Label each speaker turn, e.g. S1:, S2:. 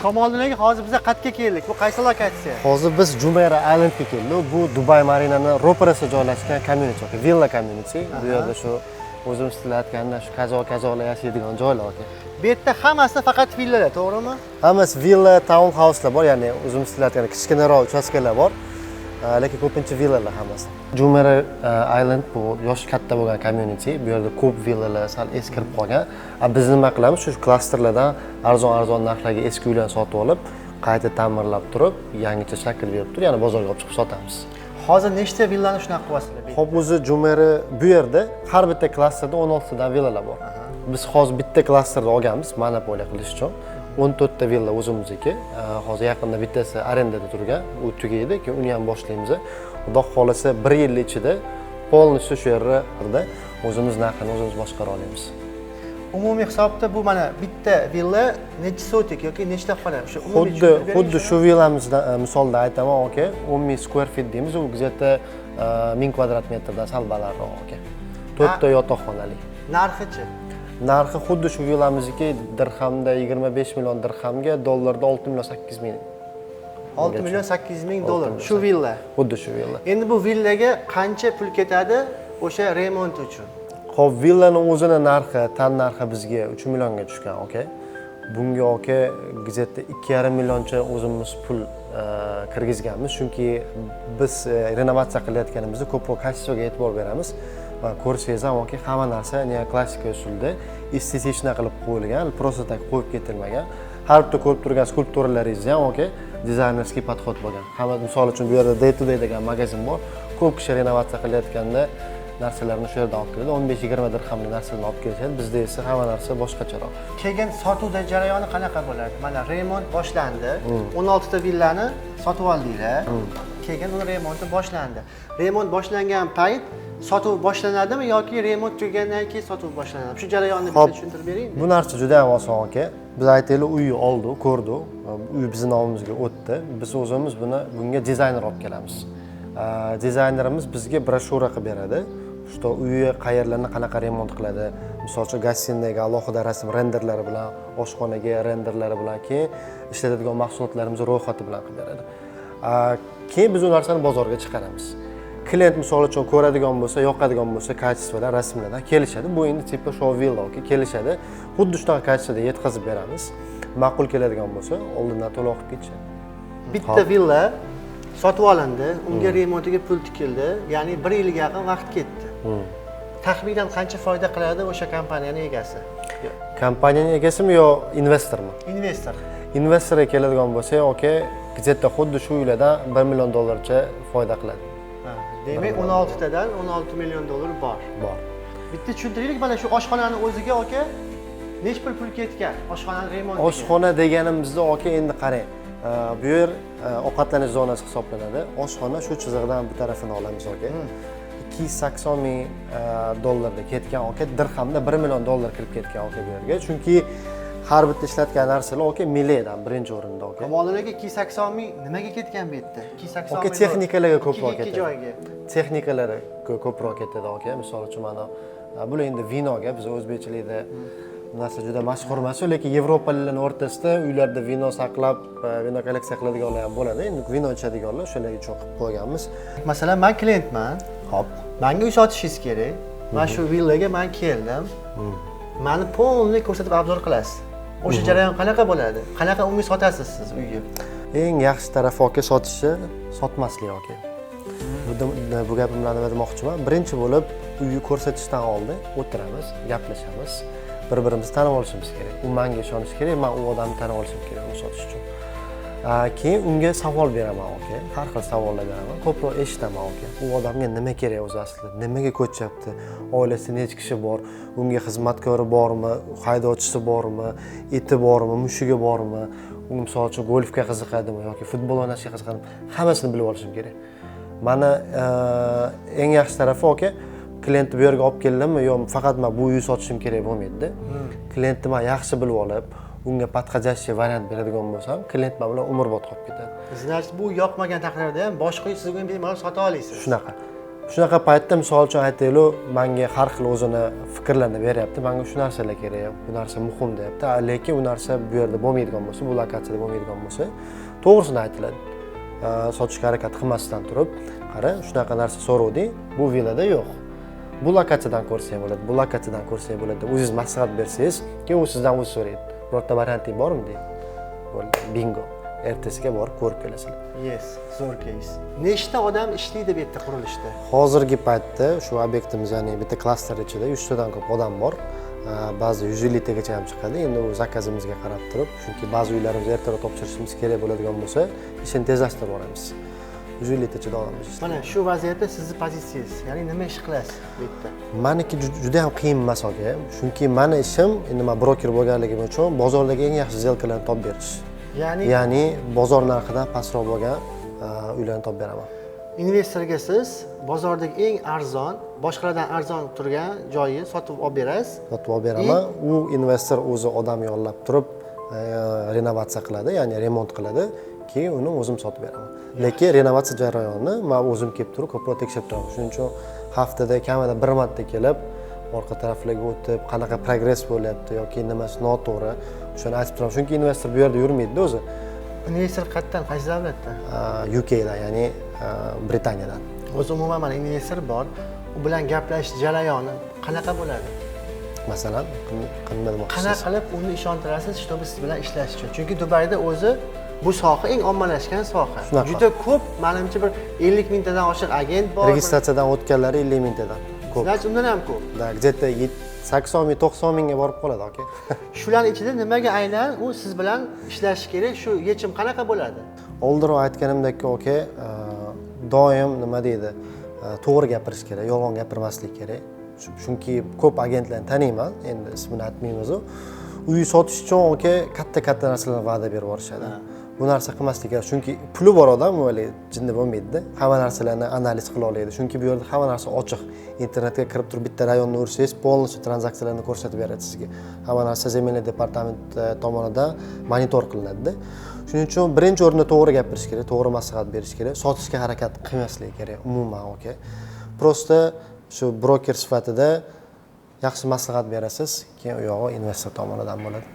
S1: Kamoliddin aka, hozir biz qayerga keldik? Bu qaysi lokatsiya?
S2: Hozir biz Jumeirah Islandga keldik. Bu Dubai Marinani ro'parasida joylashgan community, villa community. Bu yerda shu o'zimiz tilayotganda shu kazo-kazolar yashaydigan joylar aka.
S1: Bu yerda hammasi faqat villalar, to'g'rimi?
S2: Hammasi villa, townhouse'lar bor, ya'ni o'zimiz tilayotgan kichkinaroq uchastkalar bor. Lekin ko'pincha villalar hammasi. Jumeirah Island bu yoshi katta bo'lgan community. Bu yerda ko'p villalar sal eskirib qolgan. Biz nima qilamiz? Shu klasterlardan arzon narxlarga eski uylarni sotib olib, qayta ta'mirlab turib, yangicha shakl berib turib, yana bozorga olib chiqib sotamiz.
S1: Hozir nechta villani shunaqa qilyapsizlar?
S2: Xo'p, o'zi Jumeirah bu yerda har bitta klasterda 16 dan villalar bor. Biz hozir bitta klasterda olganmiz, monopoliya qilish uchun. 14 ta villa o'zimizniki. Hozir yaqinda bittasi arendada turgan, u tugaydi, keyin uni ham boshlaymiz. Xudo xolasa 1 yil ichida polniy shu yerda o'zimiz narxini o'zimiz boshqara olamiz.
S1: Umumiy hisobda bu mana bitta villa necha sotik yoki nechta xona? Shu umumiy
S2: xuddi shu villamizda misolda aytaman aka, 10,000 square feet deymiz, u gazeta 1000 kvadrat metrdan sal balandroq aka. 4 ta yotoqxonali.
S1: Narxi-chi?
S2: Narxi xuddi shu villamizniki dirhamda 25 million dirhamga, dollarda 6 million 8 ming.
S1: 6 million 800 ming dollar. Shu villa.
S2: Xuddi shu villa.
S1: Endi bu villaga qancha pul ketadi o'sha remont uchun?
S2: Xo'p, villaning o'zini narxi, tan narxi bizga 3 millionga tushgan, aka. Bunga aka gazetda 2,5 millioncha o'zimiz pul kirgizganmiz, chunki biz renovatsiya qilayotganimizda ko'proq kачествоga e'tibor beramiz. Va ko'rsangiz ham aka, hamma narsa neoklassika usulda estetichna qilib qo'yilgan, просто так qo'yib ketilmagan. Har bitta ko'rib turgan skulpturalaringiz ham aka, dizaynerskiy podxod bo'lgan. Hamma misol uchun bu yerda Day to Day degan magazin bor. Ko'p kishi renovatsiya qilayotganda narsalarni shu yerdan olib keladi. 15-20 dirhamli narsalarni olib kelishadi. Bizda esa hamma narsa boshqacharoq.
S1: Keyin sotuvda jarayoni qanaqa bo'ladi? Mana remont boshlandi. 16 ta villani sotib oldinglar. Keyin uni remonti boshlandi. Remont boshlangan payt sotuv boshlanadimi yoki remont tugagandan keyin sotuv boshlanadi? Shu jarayonni bitta tushuntirib bering.
S2: Bu narsa juda ham oson aka. Biz aytaylik, uyni oldik, ko'rdik. Uy bizning nomimizga o'tdi. Biz o'zimiz bunga dizayner olib kelamiz. Dizaynerimiz bizga broshura qilib beradi. Что uyni qayerlarni qanaqa remont qiladi. Misol uchun gостиныйga alohida rasm renderlari bilan, oshxonaga renderlari bilan, keyin ishlatadigan mahsulotlarimizni ro'yxati bilan qilib beradi. Keyin biz u narsani bozorga chiqaramiz. Klient misol uchun ko'radigan bo'lsa, yoqadigan bo'lsa, kачествоdan, rasmlardan kelishadi. Bu endi tipi show villa aka, kelishadi. Xuddi shunaqa kачествоda yetkazib beramiz. Ma'qul keladigan bo'lsa, oldindan to'lov qilib ketishadi.
S1: Bitta villa sotib olindi, unga remontiga pul tikildi, ya'ni 1 yilga yaqin vaqt ketdi. Taxminan qancha foyda qiladi o'sha kompaniyaning egasi?
S2: Kompaniyaning egasimi yo investormi?
S1: Investor.
S2: Investorga keladigan bo'lsa, aka, gazetda xuddi shu uylardan 1 million dollarcha foyda qiladi.
S1: Demak, 16 tadan 16 million dollar bor. Bitta tushuntiraylik, mana shu oshxonani o'ziga aka nech pul ketgan? Oshxonani remontiga.
S2: Oshxona deganimizda aka, endi qarang. Bu yer ovqatlanish zonasi hisoblanadi. Oshxona shu chiziqdan bu tarafini olamiz aka. 280 ming dollarda ketgan aka, dirhamda 1 million dollar kirib ketgan aka bu yerga. Chunki har bitta ishlatgan narsalar aka millidan birinchi o'rinda aka.
S1: Kamoliddin aka 280 ming nimaga ketgan bu yerda? 280 ming.
S2: Aka texnikalarga ko'proq ketadi.
S1: Ikki joyga.
S2: Texnikalari ko'proq ketadi aka. Misol uchun mana bular endi vinoga, biz o'zbekchilikda narsa juda mashhur emas, lekin Yevropaliklarning o'rtasida uylarda vino saqlab, vino kolleksiya qiladiganlar ham bo'ladi. Endi vino ichadiganlar shular uchun qilib qo'yganmiz.
S1: Masalan, men klientman.
S2: Hop.
S1: Menga uy sotishingiz kerak. Men shu villaga men keldim. Meni polniy ko'rsatib obzor qilasiz. O'sha jarayon qanaqa bo'ladi? Qanaqa umumiy sotasiz siz uyni?
S2: Eng yaxshi tarafi aka sotishi, sotmaslik aka. Bu gapimni nima demoqchiman? Birinchi bo'lib uyni ko'rsatishdan oldin o'tiramiz, gaplashamiz. Bir-birimizni tanib olishimiz kerak. U menga ishonishi kerak, men u odamni tanib olishim kerak uni sotish uchun. Keyin unga savol beraman aka. Har xil savollar beraman. Ko'proq eshitaman aka. U odamga nima kerak o'zi aslida? Nimaga ko'chyapti? Oilasida necha kishi bor? Unga xizmatkori bormi? Haydovchisi bormi? Iti bormi? Mushugi bormi? U misol uchun golfga qiziqadimi yoki futbol o'ynashga qiziqadimi? Hammasini bilib olishim kerak. Mana eng yaxshi tarafi aka, klientni bu yerga olib keldimmi, yo faqat men bu uyni sotishim kerak bo'lmaydi-da. Klientni men yaxshi bilib olib, unga podходящий variant beradigan bo'lsam, klient men bilan umrbod qolib ketadi.
S1: Значит, bu yoqmagan taqdirda ham boshqa uy sizga bemalol sota olasiz.
S2: Shunaqa. Shunaqa paytda misol uchun aytaylik, menga har xil o'zini fikrlarni beryapti. Menga shu narsalar kerak, bu narsa muhim deyapti. Lekin u narsa bu yerda bo'lmaydigan bo'lsa, bu lokatsiyada bo'lmaydigan bo'lsa, to'g'risini aytiladi. Sotishga harakat qilmasdan turib, qara, shunaqa narsa so'rovding, bu villada yo'q. Bu lokatsiyadan ko'rsang bo'ladi, bu lokatsiyadan ko'rsang bo'ladi deb o'zingiz maslahat bersangiz, keyin u sizdan o'zi so'raydi. Birorta varianting bormi deydi. Bo'ldi, bingo. Ertasiga borib ko'rib kelasizlar.
S1: Yes, zo'r case. Nechta odam ishlaydi bu yerda qurilishda?
S2: Hozirgi paytda shu obyektimiz, ya'ni bitta klaster ichida 100 tadan ko'p odam bor. Ba'zi 150 tagacha ham chiqadi. Endi u zakazimizga qarab turib, chunki ba'zi uylarimiz ertaroq topshirishimiz kerak bo'ladigan bo'lsa, ishni tezlashtirib boramiz. 150 tacha odamimiz ishlaydi.
S1: Mana shu vaziyatda sizni pozitsiyangiz, ya'ni nima ish qilasiz bu yerda?
S2: Meniki juda ham qiyin emas aka. Chunki meni ishim, endi men broker bo'lganligim uchun bozordagi eng yaxshi zelkalarni topib berish. Ya'ni bozor narxidan pastroq bo'lgan uylarni topib beraman.
S1: Investorga siz bozordagi eng arzon, boshqalardan arzon turgan joyni sotib olib berasiz.
S2: Sotib olib beraman. U investor o'zi odam yollab turib renovatsiya qiladi, ya'ni remont qiladi, keyin uni o'zim sotib beraman. Lekin renovatsiya jarayonini men o'zim kelib turib ko'proq tekshirib turaman. Shuning uchun haftada kamida bir marta kelib, orqa taraflarga o'tib, qanaqa progress bo'lyapti yoki nimasi noto'g'ri, shuni aytib turaman. Chunki investor bu yerda yurmaydi-da o'zi.
S1: Investor qayerdan, qaysi davlatdan?
S2: UK dan, ya'ni Britaniyadan.
S1: O'zi umuman mana investor bor, u bilan gaplashish jarayoni qanaqa bo'ladi?
S2: Masalan, qanday demoqchisiz?
S1: Qanaqa qilib uni ishontirasiz, чтобы siz bilan ishlash uchun? Chunki Dubayda o'zi bu soha eng ommalashgan soha. Juda ko'p, menimcha bir 50 mingtadan oshiq agent bor.
S2: Registratsiyadan o'tganlari 50 mingtadan. Ko'p.
S1: Значит, undan ham ko'p.
S2: Da, где-то 80 ming, 90 mingga borib qoladi, aka.
S1: Shularning ichida nimaga aynan u siz bilan ishlashi kerak? Shu yechim qanaqa bo'ladi?
S2: Oldinroq aytganimdek, aka, doim nima deydi? To'g'ri gapirish kerak, yolg'on gapirmaslik kerak. Chunki ko'p agentlarni taniyman, endi ismini aytmaymiz. Uy sotish uchun aka katta narsalarni va'da berib yuborishadi. Bu narsa qilmaslik kerak, chunki puli bor odam o'ylay jinni bo'lmaydi-da. Hamma narsalarni analiz qila oladi. Chunki bu yerda hamma narsa ochiq. Internetga kirib turib bitta rayonni ursangiz, polностью tranzaksiyalarni ko'rsatib beradi sizga. Hamma narsa zemельный departament tomonidan monitor qilinadi-da. Shuning uchun birinchi o'rinda to'g'ri gapirish kerak, to'g'ri maslahat berish kerak, sotishga harakat qilmaslik kerak umuman, aka. Prosta shu broker sifatida yaxshi maslahat berasiz, keyin u yog'i investor tomonidan bo'ladi.